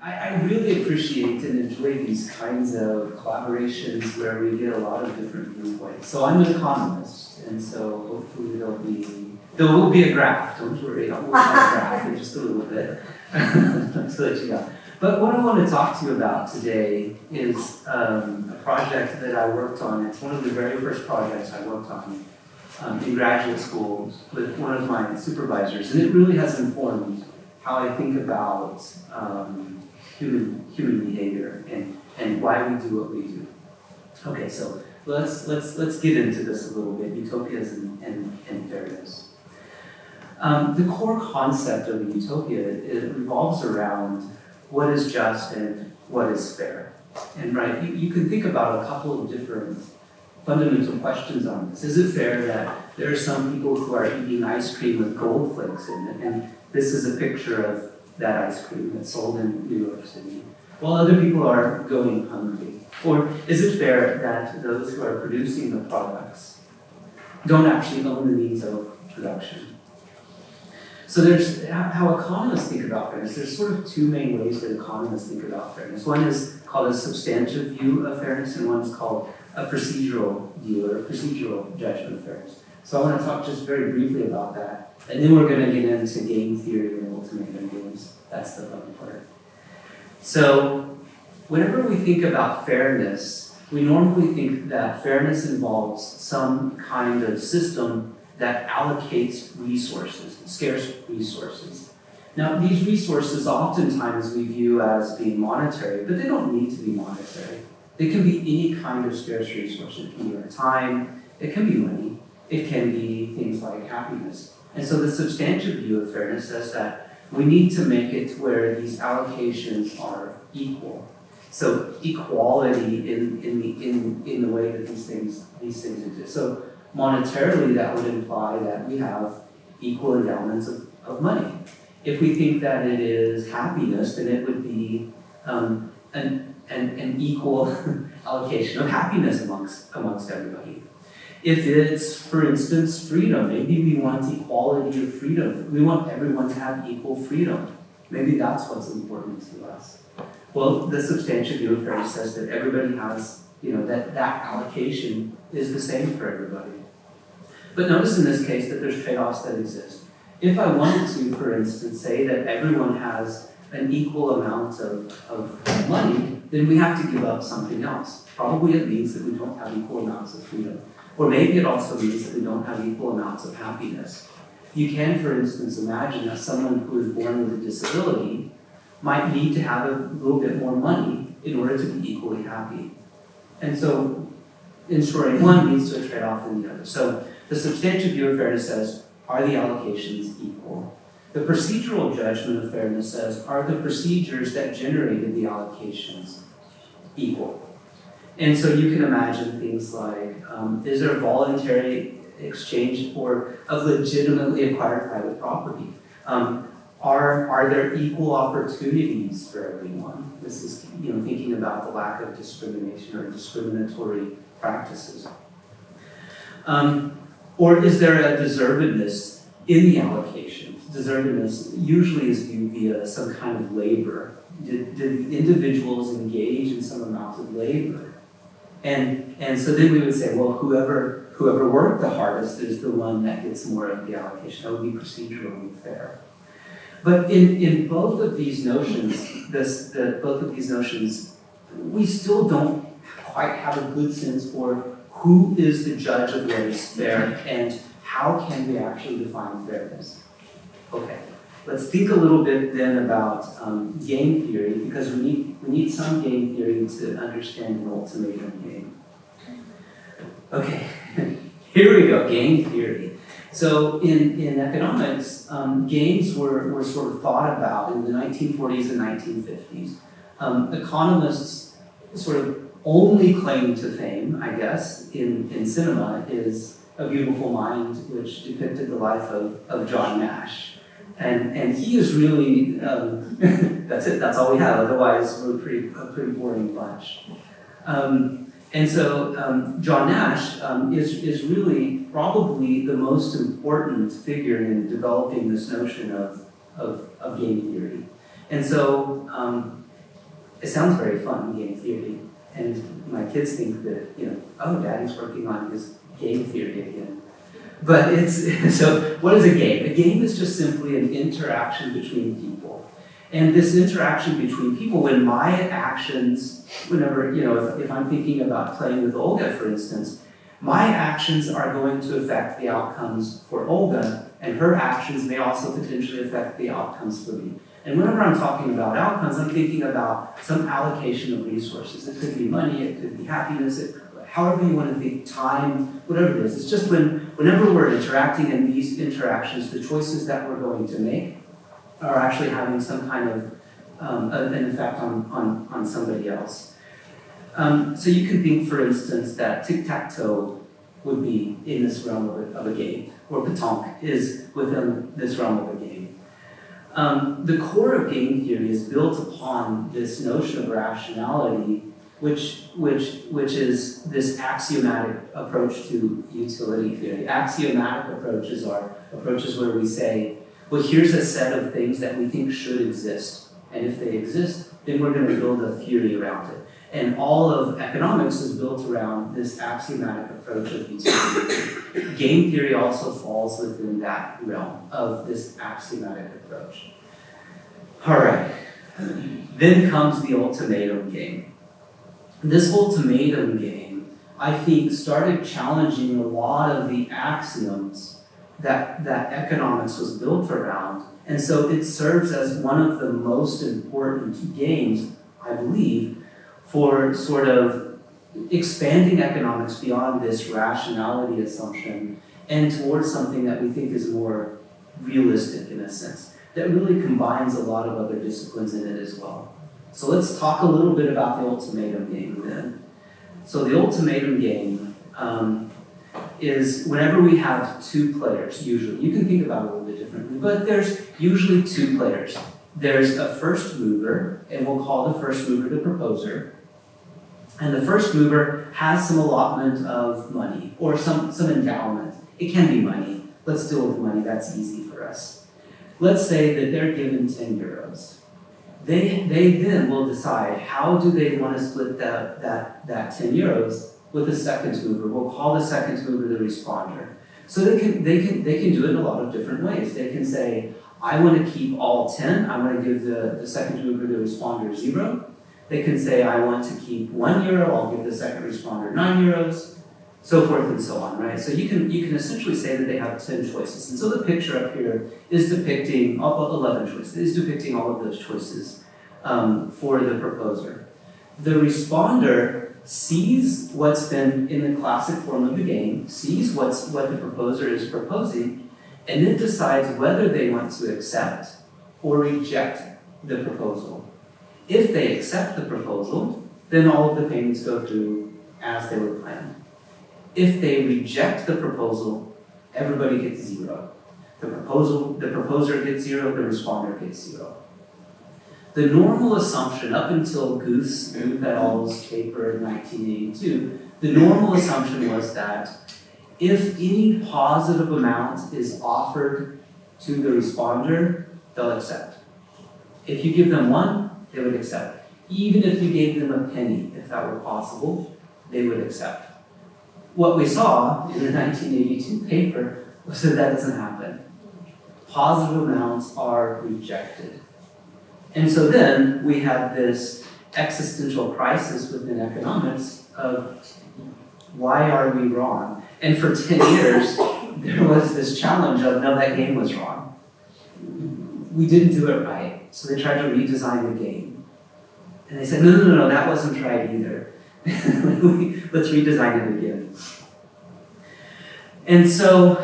I really appreciate and enjoy these kinds of collaborations where we get a lot of different viewpoints. So I'm an economist, and so hopefully there will be a graph, don't worry, I'll work on a graph in just a little bit, so that you know. But what I want to talk to you about today is a project that I worked on. It's one of the very first projects I worked on in graduate school with one of my supervisors, and it really has informed how I think about human behavior and why we do what we do. Okay, so let's get into this a little bit, utopias and fairness. The core concept of a utopia, it revolves around what is just and what is fair. And right, you can think about a couple of different fundamental questions on this. Is it fair that there are some people who are eating ice cream with gold flakes in it? And this is a picture of that ice cream that's sold in New York City, while other people are going hungry. Or is it fair that those who are producing the products don't actually own the means of production? So there's how economists think about fairness. There's sort of two main ways that economists think about fairness. One is called a substantive view of fairness, and one is called a procedural view or a procedural judgment of fairness. So I want to talk just very briefly about that, and then we're going to get into game theory and ultimatum games. That's the fun part. So whenever we think about fairness, we normally think that fairness involves some kind of system that allocates resources, scarce resources. Now, these resources oftentimes we view as being monetary, but they don't need to be monetary. They can be any kind of scarce resource. It can be our time, it can be money, it can be things like happiness. And so the substantive view of fairness says that we need to make it where these allocations are equal. So equality in the way that these things exist. So monetarily, that would imply that we have equal endowments of money. If we think that it is happiness, then it would be an equal allocation of happiness amongst everybody. If it's, for instance, freedom, maybe we want equality of freedom. We want everyone to have equal freedom. Maybe that's what's important to us. Well, the substantive view of fairness says that everybody has, that allocation is the same for everybody. But notice in this case that there's trade-offs that exist. If I wanted to, for instance, say that everyone has an equal amount of money, then we have to give up something else. Probably it means that we don't have equal amounts of freedom. Or maybe it also means that we don't have equal amounts of happiness. You can, for instance, imagine that someone who is born with a disability might need to have a little bit more money in order to be equally happy. And so ensuring one leads to a trade-off in the other. So the substantive view of fairness says, are the allocations equal? The procedural judgment of fairness says, are the procedures that generated the allocations equal? And so you can imagine things like, is there voluntary exchange of legitimately acquired private property? Are there equal opportunities for everyone? This is thinking about the lack of discrimination or discriminatory practices. Or is there a deservedness in the allocations? Deservedness usually is viewed via some kind of labor. Did the individuals engage in some amount of labor? And so then we would say, well, whoever worked the hardest is the one that gets more of the allocation. That would be procedurally fair. But in both of these notions, we still don't quite have a good sense for who is the judge of what is fair and how can we actually define fairness. Okay, let's think a little bit then about game theory, because we need some game theory to understand an ultimatum game. Okay, here we go, game theory. So in economics, games were sort of thought about in the 1940s and 1950s. Economists sort of only claim to fame, I guess, in cinema is A Beautiful Mind, which depicted the life of John Nash. And he is really, that's it, that's all we have, otherwise we're a pretty boring bunch. And so John Nash is really probably the most important figure in developing this notion of game theory. And so it sounds very fun, game theory. And my kids think that, oh, Daddy's working on his game theory again. But so what is a game? A game is just simply an interaction between people. And this interaction between people, when my actions, whenever, if I'm thinking about playing with Olga, for instance, my actions are going to affect the outcomes for Olga, and her actions may also potentially affect the outcomes for me. And whenever I'm talking about outcomes, I'm thinking about some allocation of resources. It could be money, it could be happiness, however you want to think, time, whatever it is. It's just whenever we're interacting in these interactions, the choices that we're going to make are actually having some kind of an effect on somebody else. So you can think, for instance, that tic-tac-toe would be in this realm of a game, or pétanque is within this realm of a game. The core of game theory is built upon this notion of rationality, which is this axiomatic approach to utility theory. Axiomatic approaches are approaches where we say, well, here's a set of things that we think should exist, and if they exist, then we're going to build a theory around it. And all of economics is built around this axiomatic approach of utility. Game theory also falls within that realm of this axiomatic approach. All right, then comes the ultimatum game. This ultimatum game, I think, started challenging a lot of the axioms that economics was built around. And so it serves as one of the most important games, I believe, for sort of expanding economics beyond this rationality assumption and towards something that we think is more realistic in a sense, that really combines a lot of other disciplines in it as well. So let's talk a little bit about the ultimatum game then. So the ultimatum game is whenever we have two players, usually. You can think about it a little bit differently, but there's usually two players. There's a first mover, and we'll call the first mover the proposer. And the first mover has some allotment of money, or some endowment. It can be money. Let's deal with money, that's easy for us. Let's say that they're given 10 euros. They then will decide how do they want to split that 10 euros with the second mover. We'll call the second mover the responder. So they can do it in a lot of different ways. They can say, I want to keep all 10. I want to give the second mover, the responder, 0. They can say, I want to keep 1 euro. I'll give the second responder 9 euros, so forth and so on, right? So you can essentially say that they have 10 choices. And so the picture up here is depicting 11 choices. Is depicting all of those choices for the proposer. The responder sees what's been in the classic form of the game, sees what the proposer is proposing, and then decides whether they want to accept or reject the proposal. If they accept the proposal, then all of the payments go through as they were planned. If they reject the proposal, everybody gets 0. The proposer gets 0, the responder gets 0. The normal assumption up until Guth et al.'s paper in 1982, the normal assumption was that if any positive amount is offered to the responder, they'll accept. If you give them 1, they would accept. Even if you gave them a penny, if that were possible, they would accept. What we saw in the 1982 paper was that doesn't happen. Positive amounts are rejected. And so then we had this existential crisis within economics of why are we wrong? And for 10 years, there was this challenge of, no, that game was wrong. We didn't do it right. So they tried to redesign the game. And they said, no, that wasn't right either. Let's redesign it again. And so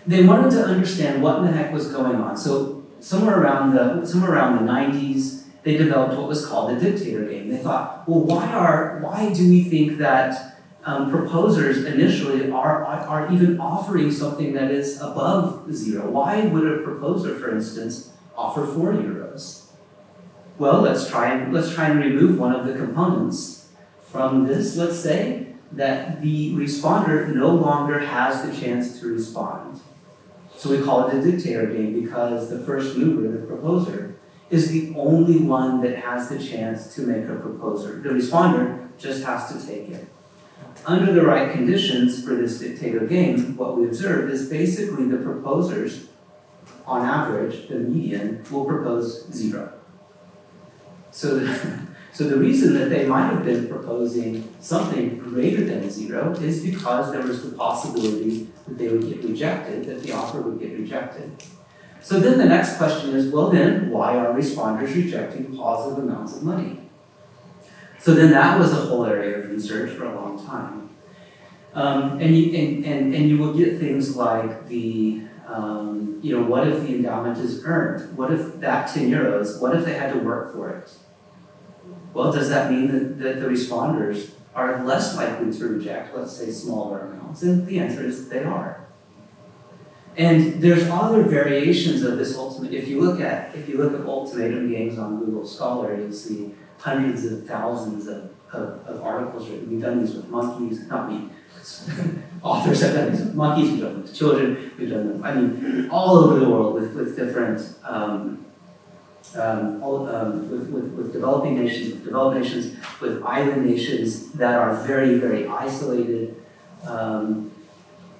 they wanted to understand what in the heck was going on. So somewhere around the 90s, they developed what was called the dictator game. They thought, well, why do we think that proposers initially are even offering something that is above 0? Why would a proposer, for instance, offer 4 euros? Well, let's try and remove one of the components from this. Let's say that the responder no longer has the chance to respond. So we call it a dictator game because the first mover, the proposer, is the only one that has the chance to make a proposal. The responder just has to take it. Under the right conditions for this dictator game, what we observed is basically the proposers, on average, the median, will propose 0. So the reason that they might have been proposing something greater than 0 is because there was the possibility that they would get rejected, that the offer would get rejected. So then the next question is, well then, why are responders rejecting positive amounts of money? So then that was a whole area of research for a long time. And you will get things like the, what if the endowment is earned? What if that 10 euros, what if they had to work for it? Well, does that mean that the responders are less likely to reject, let's say, smaller amounts? And the answer is they are. And there's other variations of this ultimate. If you look at ultimatum games on Google Scholar, you'll see hundreds of thousands of articles written. We've done these with monkeys, not me. Authors have done these with monkeys, we've done them with children, we've done them, all over the world with different, with developing nations, with developed nations, with island nations that are very, very isolated.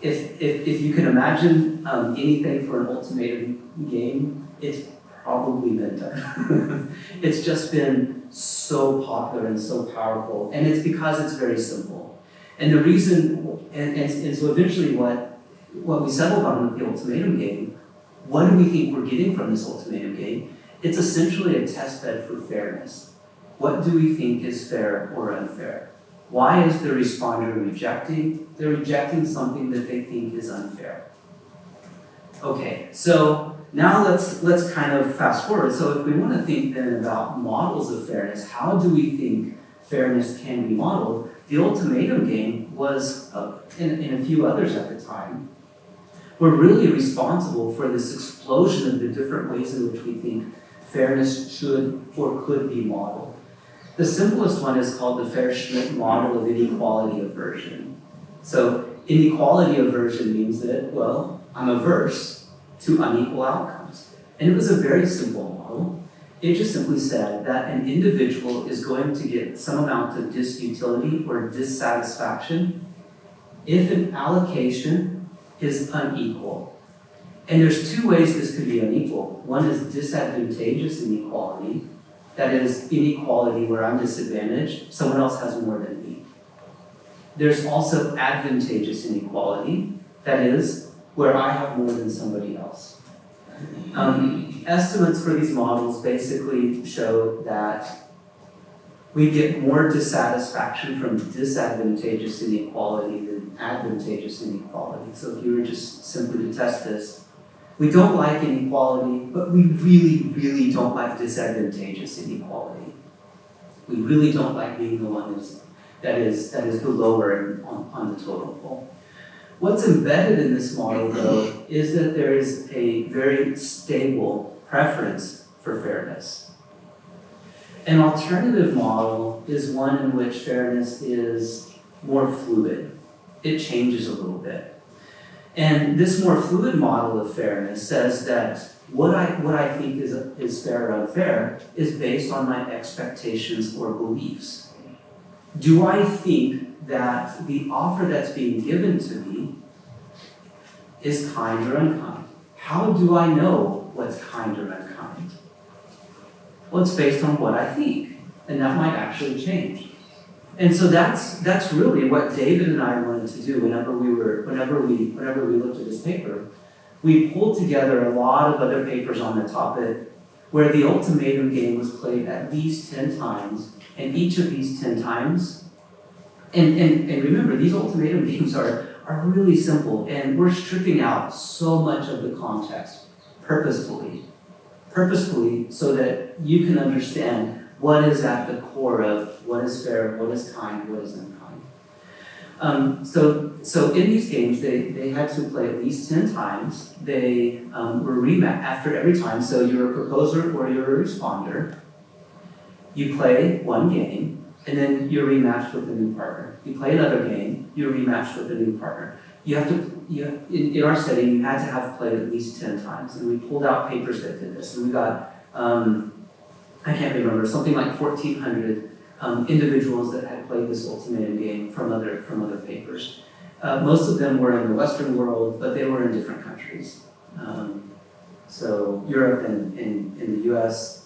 If you can imagine anything for an ultimatum game, it's probably been done. It's just been so popular and so powerful, and it's because it's very simple. And the reason, and so eventually what we settled on with the ultimatum game, what do we think we're getting from this ultimatum game? It's essentially a test bed for fairness. What do we think is fair or unfair? Why is the responder rejecting? They're rejecting something that they think is unfair. Okay, so now let's kind of fast forward. So if we want to think then about models of fairness, how do we think fairness can be modeled? The ultimatum game was, and a few others at the time, were really responsible for this explosion of the different ways in which we think fairness should or could be modeled. The simplest one is called the Fair-Schmidt model of inequality aversion. So inequality aversion means that, well, I'm averse to unequal outcomes. And it was a very simple model. It just simply said that an individual is going to get some amount of disutility or dissatisfaction if an allocation is unequal. And there's two ways this could be unequal. One is disadvantageous inequality. That is inequality where I'm disadvantaged, someone else has more than me. There's also advantageous inequality. That is where I have more than somebody else. Estimates for these models basically show that we get more dissatisfaction from disadvantageous inequality than advantageous inequality. So if you were just simply to test this, we don't like inequality, but we really, really don't like disadvantageous inequality. We really don't like being the one that is the lower on the total pole. What's embedded in this model, though, is that there is a very stable preference for fairness. An alternative model is one in which fairness is more fluid. It changes a little bit. And this more fluid model of fairness says that what I think is fair or unfair is based on my expectations or beliefs. Do I think that the offer that's being given to me is kind or unkind? How do I know what's kind or unkind? Well, it's based on what I think, and that might actually change. And so that's really what David and I wanted to do whenever we looked at this paper. We pulled together a lot of other papers on the topic where the ultimatum game was played at least 10 times, and each of these 10 times, and remember, these ultimatum games are really simple, and we're stripping out so much of the context purposefully so that you can understand what is at the core of what is fair, what is kind, what is unkind. So in these games, they had to play at least 10 times. They were rematched after every time. So you're a proposer or you're a responder. You play one game, and then you're rematched with a new partner. You play another game, you're rematched with a new partner. In our study, you had to have played at least 10 times. And we pulled out papers that did this. And we got I can't remember, something like 1,400 individuals that had played this ultimatum game from other papers. Most of them were in the Western world, but they were in different countries. So Europe and in the US.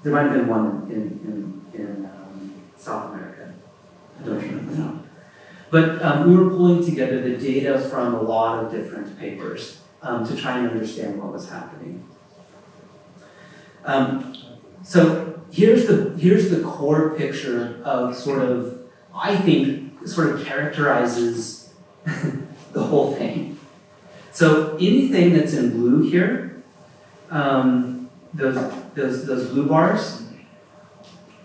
There might have been one in South America. I don't remember now. But we were pulling together the data from a lot of different papers to try and understand what was happening. So here's the core picture of sort of, I think, sort of characterizes the whole thing. So anything that's in blue here, those blue bars,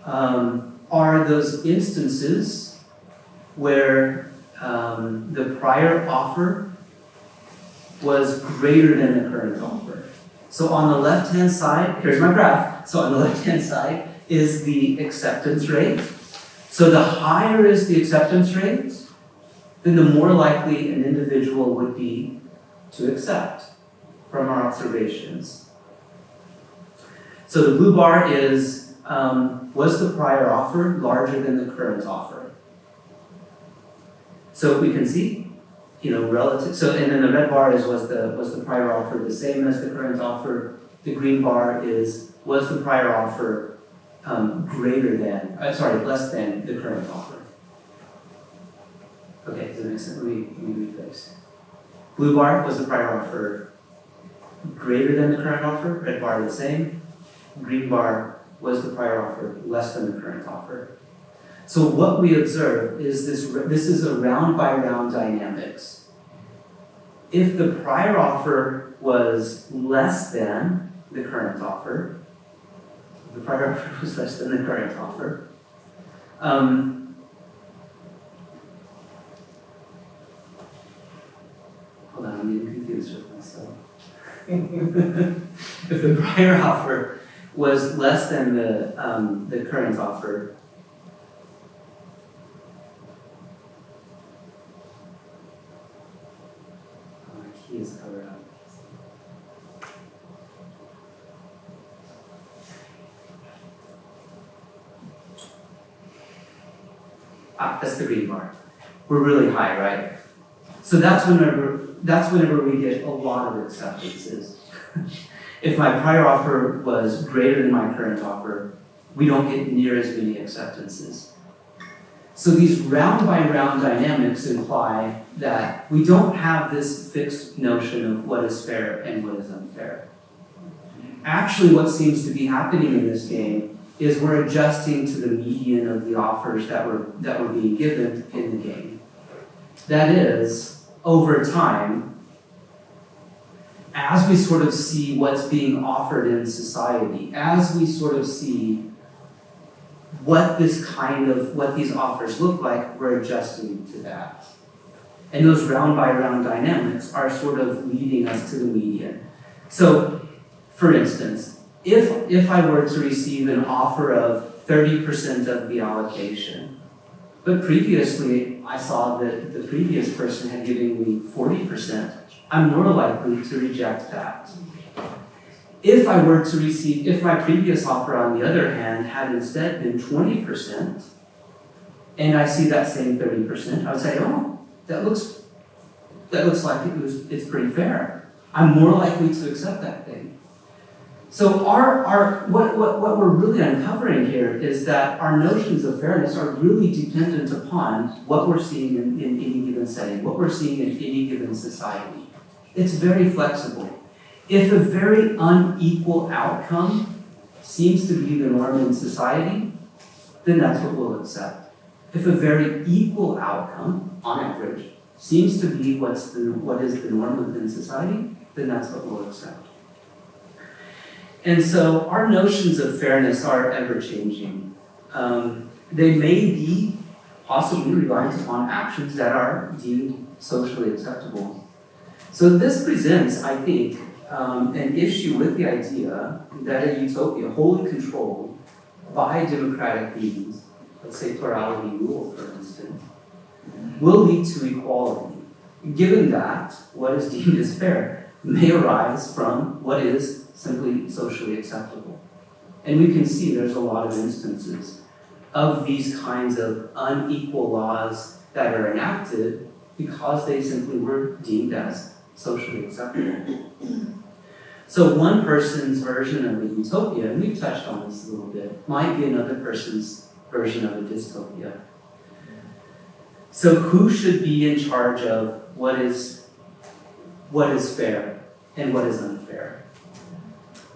are those instances where the prior offer was greater than the current offer. So on the left-hand side, here's my graph. So on the left-hand side is the acceptance rate. So the higher is the acceptance rate, then the more likely an individual would be to accept from our observations. So the blue bar is, was the prior offer larger than the current offer? So we can see, relative. So and then the red bar is, was the prior offer the same as the current offer? The green bar is, was the prior offer less than the current offer? Okay, does that make sense? Let me rephrase. Blue bar, was the prior offer greater than the current offer? Red bar the same. Green bar, was the prior offer less than the current offer? So what we observe is this is a round by round dynamics. If the prior offer was less than the current offer, the prior offer was less than the current offer, hold on, I'm getting confused with myself. If the prior offer was less than the current offer, my key is covered up. That's the green bar. We're really high, right? So that's whenever we get a lot of acceptances. If my prior offer was greater than my current offer, we don't get near as many acceptances. So these round by round dynamics imply that we don't have this fixed notion of what is fair and what is unfair. Actually, what seems to be happening in this game is we're adjusting to the median of the offers that were being given in the game. That is, over time, as we sort of see what's being offered in society, as we sort of see what these offers look like, we're adjusting to that. And those round by round dynamics are sort of leading us to the median. So, for instance, if I were to receive an offer of 30% of the allocation, but previously I saw that the previous person had given me 40%, I'm more likely to reject that. If my previous offer, on the other hand, had instead been 20%, and I see that same 30%, I would say, oh, that looks like it's pretty fair. I'm more likely to accept that thing. So what we're really uncovering here is that our notions of fairness are really dependent upon what we're seeing in any given setting, what we're seeing in any given society. It's very flexible. If a very unequal outcome seems to be the norm in society, then that's what we'll accept. If a very equal outcome, on average, seems to be what is the norm within society, then that's what we'll accept. And so our notions of fairness are ever-changing. They may be possibly reliant upon actions that are deemed socially acceptable. So this presents, I think, an issue with the idea that a utopia wholly controlled by democratic means, let's say plurality rule, for instance, will lead to equality. Given that what is deemed as fair may arise from what is simply socially acceptable. And we can see there's a lot of instances of these kinds of unequal laws that are enacted because they simply were deemed as socially acceptable. So one person's version of a utopia, and we've touched on this a little bit, might be another person's version of a dystopia. So who should be in charge of what is fair and what is unfair?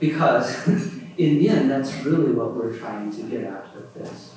Because in the end, that's really what we're trying to get at with this.